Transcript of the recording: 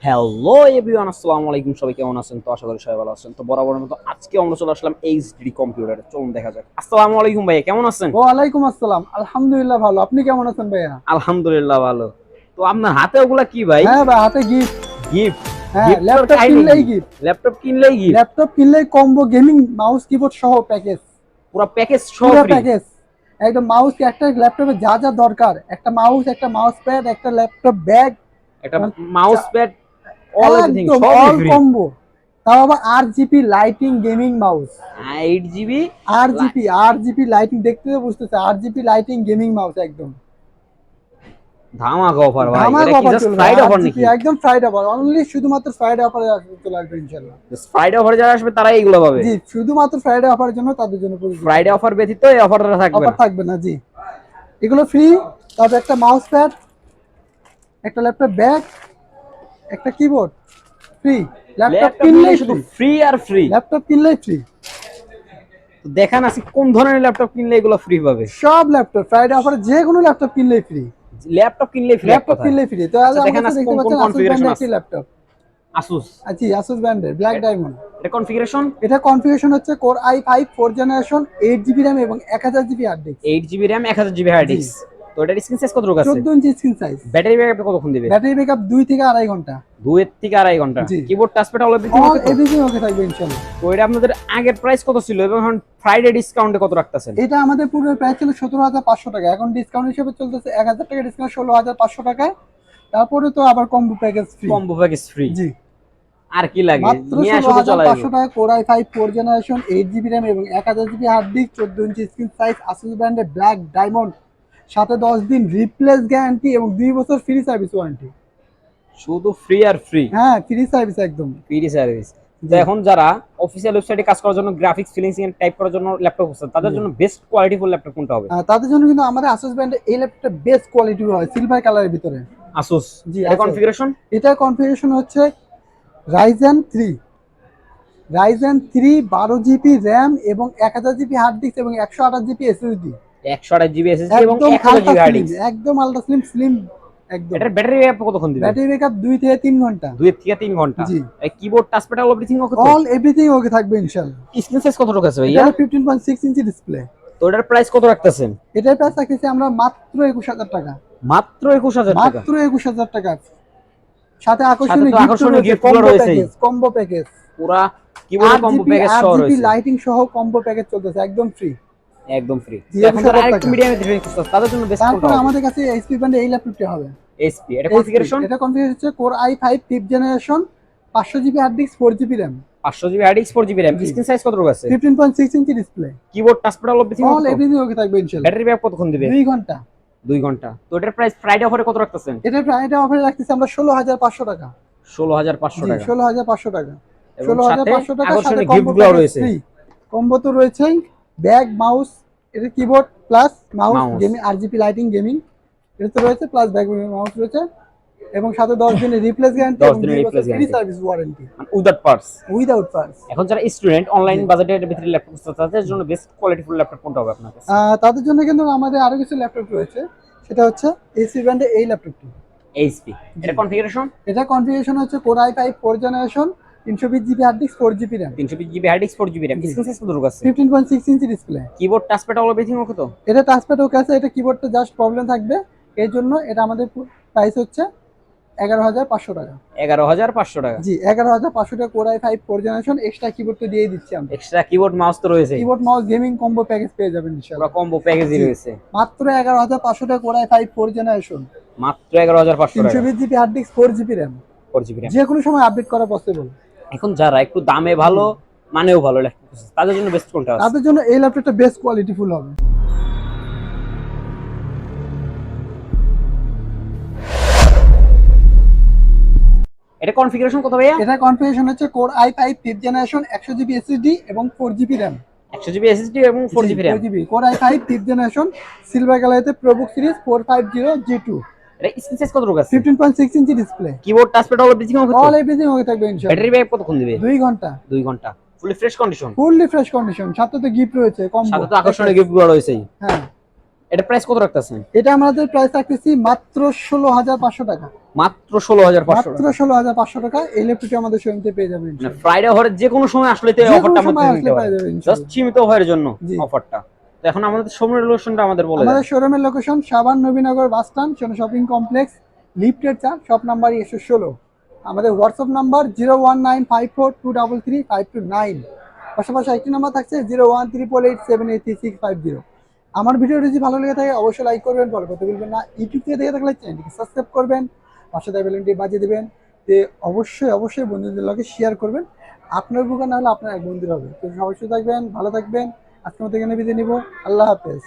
Hello everyone, আসসালামু আলাইকুম। সবাই কেমন আছেন? তো আশা করি সবাই ভালো আছেন। তো বরাবরের মতো আজকে আমরা চলে আসলাম এইচডি কম্পিউটারে। চলুন দেখা যাক। আসসালামু আলাইকুম ভাইয়া, কেমন আছেন? ওয়ালাইকুম আসসালাম। আলহামদুলিল্লাহ ভালো। আপনি কেমন আছেন ভাইয়া? আলহামদুলিল্লাহ ভালো। তো আপনার হাতে ওগুলা কি ভাই? হ্যাঁ ভাই, হাতে গিফট। গিফট? হ্যাঁ, গিফটের ল্যাপটপ কাহিনী কিনলেই কি? গিফট। ল্যাপটপ কিনলেই গিফট? ল্যাপটপ কিনলেই কম্বো গেমিং মাউস কিবোর্ড সহ প্যাকেজ। পুরো প্যাকেজ সহ পুরো ফ্রি? প্যাকেজ একদম। মাউস, একটা ল্যাপটপে যা যা দরকার, একটা মাউস, একটা মাউস প্যাড, একটা ল্যাপটপ ব্যাগ, একটা মাউস প্যাড, অল এভরিথিং একদম সবই অল ফ্রি? কম্বো। তাও আবার RGB lighting gaming mouse. 8 GB? RGB lighting, দেখতে তো বুঝতেছে, RGB লাইটিং গেমিং মাউস একদম ধামাকা অফার ভাই। ধামাক এটা কি অফার জাস্ট চলবে। ফ্রাইডে অফার RGB নাকি? একদম ফ্রাইডে অফার, অনলি শুধুমাত্র ফ্রাইডে অফারে চলে আসবে ইনশাল্লাহ। জাস্ট ফ্রাইডে অফারে যারা আসবে তারাই এগুলো পাবে? জি, শুধুমাত্র ফ্রাইডে অফারের জন্য, তাদের জন্য ফ্রাইডে অফার ব্যতীত এই অফারটা থাকবে অফার না? থাকবে না। জি, এগুলো ফ্রি। তবে একটা মাউস প্যাড, একটা ল্যাপটপ ব্যাগ, একটা কিবোর্ড ফ্রি। ল্যাপটপ ল্যাপটপ নিলে কিনলেই শুধু ফ্রি। ফ্রি আর ফ্রি? ল্যাপটপ কিনলেই ফ্রি। তো দেখান আজকে কোন ধরনের ল্যাপটপ কিনলে এগুলো ফ্রি পাবে? সব ল্যাপটপ ফ্রাইডে অফারে, যে কোনো ল্যাপটপ কিনলেই ফ্রি। ল্যাপটপ কিনলেই ফ্রি এক ল্যাপটপ কথায়? কিনলেই ফ্রি। তো আজ আচ্ছা আমার দেখেন কাছে আজকে দেখতে কোন কোন পাচ্ছেন আসুস কনফিগারেশন ব্র্যান্ডের একটি আছে। ল্যাপটপ। আসুস? জি, আসুস ব্র্যান্ডের ব্ল্যাক ডায়মন্ড। এটা কনফিগারেশন? এটা কনফিগারেশন হচ্ছে core i5 4 generation, 8 GB RAM এবং 1000 GB hard disk. 8 GB RAM, 1000 GB hard জি, ডিস্ক। তো এটার স্ক্রিন সাইজ কত আছে? 14 inch screen size. Battery backup কতক্ষণ দিবে? ব্যাটারি ব্যাকআপ 2 থেকে আড়াই ঘন্টা। 2 থেকে 2.5 ঘন্টা? জি, keyboard touchpad all everything all okay তো? এভরিথিং ওকে থাকবে ইনশাআল্লাহ। তো এটা আপনাদের আগের প্রাইস কত ছিল এবং এখন ফ্রাইডে ডিসকাউন্টে কত রাখতেছেন? এটা আমাদের পূর্বে প্রাইস ছিল 17,500 টাকা, এখন ডিসকাউন্ট হিসেবে চলতেছে 1000 টাকা ডিসকাউন্ট, 16,500 টাকায়। তারপরে তো আবার combo package free. Combo package free? জি, আর কি লাগে? মাত্র নিয়ে শুধু চালাইবো? 16,500 টাকা core i5 4 generation, 8 GB RAM এবং 1000 GB hard disk, 14 inch screen size, Asus ব্র্যান্ডের ব্ল্যাক ডায়মন্ড, সাথে 10 দিন রিপ্লেস গ্যারান্টি এবং 2 বছর ফ্রি সার্ভিস ওয়ারেন্টি। শুধু ফ্রি আর ফ্রি? হ্যাঁ, ফ্রি সার্ভিস একদম। Free service? তো জি, এখন যারা অফিসিয়াল ওয়েবসাইটে কাজ করার জন্য, গ্রাফিক্স ফিলিংস এন্ড টাইপ করার জন্য ল্যাপটপ খুঁজছেন, তাদের জি। জন্য বেস্ট কোয়ালিটিফুল ল্যাপটপ কোনটা হবে? তাদের জন্য কিন্তু আমাদের আসুস ব্র্যান্ডের এই ল্যাপটপটা বেস্ট কোয়ালিটি হয়, সিলভার কালারের ভিতরে। আসুস? জি, এটা Asus। কনফিগারেশন? এটার কনফিগারেশন হচ্ছে রাইজেন 3 12 জিবি র্যাম এবং 1000 জিবি হার্ড ডিস্ক এবং 128 জিবি এসএসডি। 128 জিবি এসএসডি এবং একদম 1000 জিবি হার্ড ডিস্ক? একদম আলট্রা স্লিম স্লিম একদম। এটার ব্যাটারি ব্যাকআপ কতক্ষণ দিবে? ব্যাটারি ব্যাকআপ 2 থেকে 3 ঘন্টা। 2 থেকে 3 ঘন্টা? জি, এই keyboard touchpad all everything okay তো? অল এভরিথিং ওকে থাকবে ইনশাআল্লাহ। স্ক্রিন সাইজ কতটুকু আছে এটা ভাইয়া? হলো 15.6 ইঞ্চি ডিসপ্লে। তো এটার প্রাইস কত রাখতেছেন? এটার প্রাইস রাখতেছি আমরা মাত্র 21,000 টাকা। মাত্র 21000 টাকা? মাত্র 21,000 টাকা। সাথে সাথে আকর্ষণীয় তো গিফট আকর্ষণীয় রয়েছে, গিফটগুলো রয়েছেই? Combo package. পুরা কিবোর্ডের কম্বো প্যাকেজ সহ RGB রয়েছে? লাইটিং সহ কম্বো প্যাকেজ চলতেছে একদম ফ্রি। একদম ফ্রি? জি, তো এখন যারা 21,000 আরেকটু টাকা। মিডিয়ামে ডিফারেন্স খুঁজছে তাদের জন্য বেস্ট কোনটা তারপরে হবে? আমাদের কাছে এইচপি ব্র্যান্ডের এই ল্যাপটপটি হবে। এইচপি? এটা কনফিগারেশন? এটা কনফিগার হচ্ছে core i5 5th generation, 500 GB hard disk, 4 GB RAM. 500 GB hard disk, 4 GB RAM. জি, স্ক্রিন সাইজ কতটুকু আছে? 15.6 inch display. Keyboard touchpad all everything all okay তো? এভরিথিং ওকে থাকবে ইনশাআল্লাহ। ব্যাটারি ব্যাকআপ কতক্ষণ দিবে? 2 ঘন্টা। 2 ঘন্টা? তো এটার প্রাইস ফ্রাইডে অফারে কত রাখতেছেন? এটা অফারে রাখতেছি আমরা 16,500 টাকা। 16500 জি, টাকা? 16,500 টাকা। এবং সাথে 16,500 টাকার সাথে আকর্ষণীয় কম্বো গিফটগুলো প্যাকেজ রয়েছে? ফ্রি। কম্বো তো রয়েছেই, ব্যাগ, মাউস, এটা keyboard plus mouse mouse? Gaming, RGB lighting gaming এটা তো রয়েছে, প্লাস ব্যাগ মাউস রয়েছে এবং সাথে 10 দিনের রিপ্লেস গ্যারান্টি 10 এবং দিনের 2 বছর replace free guarantee service warranty মানে উইদাউট পার্টস? Without parts. এখন যারা স্টুডেন্ট অনলাইন জি, বাজেটের ভিতরে ল্যাপটপ খুঁজছে তাদের জন্য বেস্ট কোয়ালিটিফুল ল্যাপটপ কোনটা হবে আপনার কাছে? তাদের জন্য কিন্তু আমাদের আরো কিছু ল্যাপটপ রয়েছে, সেটা হচ্ছে এসি ব্র্যান্ডের এই ল্যাপটপটি। এইচপি? জি, এটা কনফিগারেশন? এটা কনফিগারেশন হচ্ছে core i5 4 generation, 320 GB hard disk, 4 GB RAM. 320 GB hard disk, 4 GB RAM. জি, স্ক্রিন সাইজ কতটুকু আছে? 15.6 inch display. Keyboard touchpad all everything okay তো? এটা টাচপ্যাড ওকে আছে, এটা কিবোর্ডটা জাস্ট প্রবলেম থাকবে, এর জন্য এটা আমাদের প্রাইস হচ্ছে 11,500 টাকা। 11500 টাকা? জি, 11,500 টাকা core i5 4 generation, extra keyboard তো দিয়ে দিচ্ছি আমরা। এক্সট্রা কিবোর্ড মাউস তো রয়েছে? Keyboard mouse gaming combo package পেয়ে যাবেন পুরো ইনশাআল্লাহ। কম্বো প্যাকেজই জি, রয়েছে? মাত্র 11,500 টাকা কোর i5 4 জেনারেশন, মাত্র 11500 টাকা? 320 GB hard disk, 4 GB RAM. 4 GB RAM? যে কোনো সময় আপডেট করা পসিবল। এখন যারা একটু দামে ভালো মানেও ভালো ল্যাপটপ খুঁজছে তাদের জন্য বেস্ট কোনটা আছে? তাদের জন্য এই ল্যাপটপটা বেস্ট কোয়ালিটিফুল হবে। এটা কনফিগারেশন কত ভাইয়া? এটা কনফিগারেশন হচ্ছে core i5 5th generation, 100 GB SSD এবং 4 জিবি র্যাম। 100 জিবি এসএসডি এবং 4 GB RAM? 4 GB core i5 5th generation, silver কালারেতে প্রোবুক সিরিজ 450G2। এটা স্ক্রিন সাইজ কতটুকু আছে? 15.6 inch display. Keyboard touchpad all everything okay তো? All everything ওকে থাকবে ইনশাআল্লাহ। Battery backup কতক্ষণ দিবে? 2 ঘন্টা। 2 ঘন্টা? Fully fresh condition? Fully fresh condition, সাথে তো গিফট রয়েছে কম্বো। সাথে তো আকর্ষণীয় গিফটগুলো রয়েছেই? হ্যাঁ, এটা প্রাইস কত রাখতেছেন? এটা আমাদের প্রাইস রাখতেছি মাত্র 16,500 টাকা। মাত্র 16,500 মাত্র টাকা। 16,500 টাকা এই ল্যাপটপটি আমাদের শোরুমে পেয়ে যাবেন মানে ইনশাআল্লাহ। ফ্রাইডে অফারে যে কোনো সময় আসলে তো এই যে কোনো অফারটা সময় আমাদের আসলে নিতে পেয়ে পারে। যাবেন জাস্ট ইনশাআল্লাহ। সীমিত অফারের জন্য জি। অফারটা। তো এখন আমাদের শোরুমের লোকেশনটা আমাদের বলে দেন। আমাদের শোরুমের লোকেশন সাবান নবীনগর বাস স্ট্যান্ড, সোনা শপিং কমপ্লেক্স, লিফটের 4, শপ নাম্বার 116। আমাদের হোয়াটসঅ্যাপ নাম্বার 01954233529। পাশাপাশি একটি নাম্বার থাকছে 01388783650। আমার ভিডিওটি যদি ভালো লেগে থাকে অবশ্যই লাইক করবেন, ফলো করতে ভুলবেন না। ইউটিউব থেকে দেখে থাকলে চ্যানেলটিকে সাবস্ক্রাইব করবেন, পাশে থাকা বেলটি বাজিয়ে দেবেন। তে অবশ্যই বন্ধুদের লগে শেয়ার করবেন। আপনার উপকার না হলে আপনার এক বন্ধুর হবে। তো সবাই সুস্থ থাকবেন, ভালো থাকবেন। আজকের মতো এখানে বিদায় নিব। আল্লাহ হাফেজ।